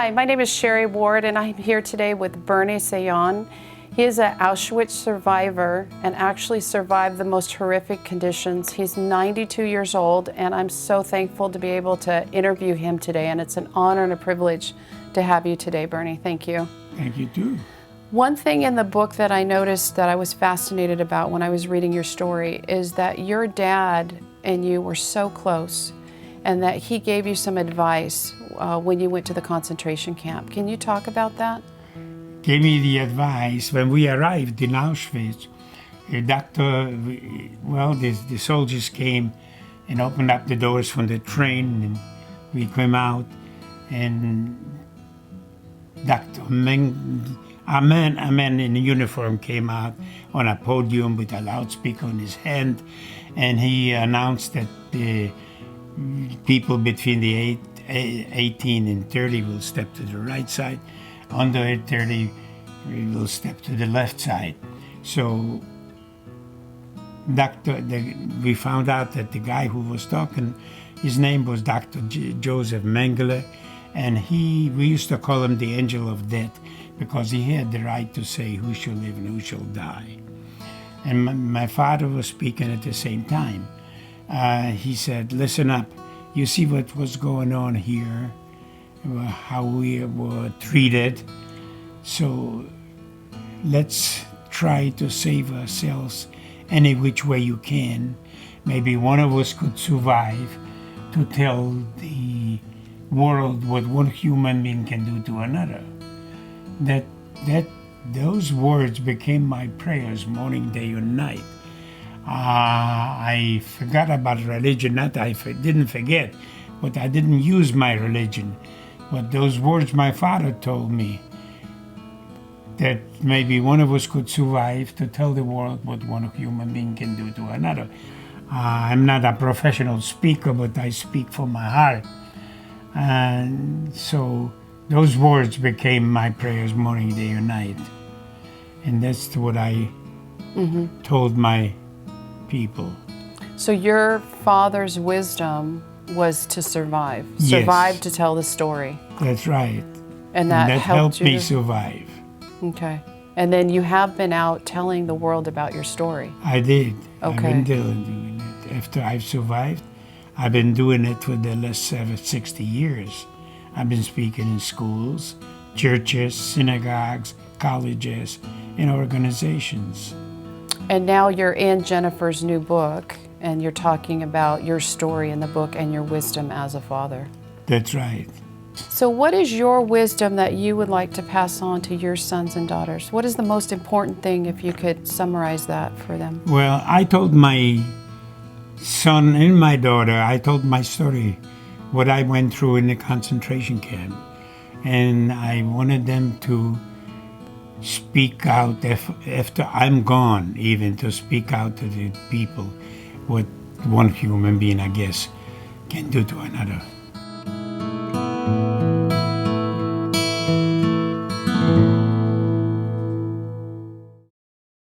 Hi, my name is Sherry Ward, and I'm here today with Bernie Sayon. He is an Auschwitz survivor and actually survived the most horrific conditions. He's 92 years old, and I'm so thankful to be able to interview him today, and it's an honor and a privilege to have you today, Bernie. Thank you. Thank you, too. One thing in the book that I noticed that I was fascinated about when I was reading your story is that your dad and you were so close, and that he gave you some advice when you went to the concentration camp. Can you talk about that? Gave me the advice when we arrived in Auschwitz. The soldiers came and opened up the doors from the train, and we came out, and a man in a uniform came out on a podium with a loudspeaker in his hand, and he announced that the people between the 18 and 30 will step to the right side. Under 30, we will step to the left side. So we found out that the guy who was talking, his name was Dr. Joseph Mengele, and we used to call him the angel of death because he had the right to say who shall live and who shall die. And my father was speaking at the same time. He said, listen up, you see what was going on here, how we were treated, so let's try to save ourselves any which way you can. Maybe one of us could survive to tell the world what one human being can do to another. Those words became my prayers morning, day, and night. I forgot about religion. Not I didn't forget, but I didn't use my religion. But those words my father told me, that maybe one of us could survive to tell the world what one human being can do to another. I'm not a professional speaker, but I speak from my heart. And so those words became my prayers morning, day, and night. And that's what I told my people. So your father's wisdom was to survive. Yes. Survive to tell the story. That's right. And that helped me you survive. Okay. And then you have been out telling the world about your story. I did. Okay. I've been doing it. After I've survived, I've been doing it for the last 60 years. I've been speaking in schools, churches, synagogues, colleges, and organizations. And now you're in Jennifer's new book, and you're talking about your story in the book and your wisdom as a father. That's right. So what is your wisdom that you would like to pass on to your sons and daughters? What is the most important thing, if you could summarize that for them? Well, I told my son and my daughter, I told my story, what I went through in the concentration camp. And I wanted them to speak out after I'm gone, even to speak out to the people what one human being, I guess, can do to another.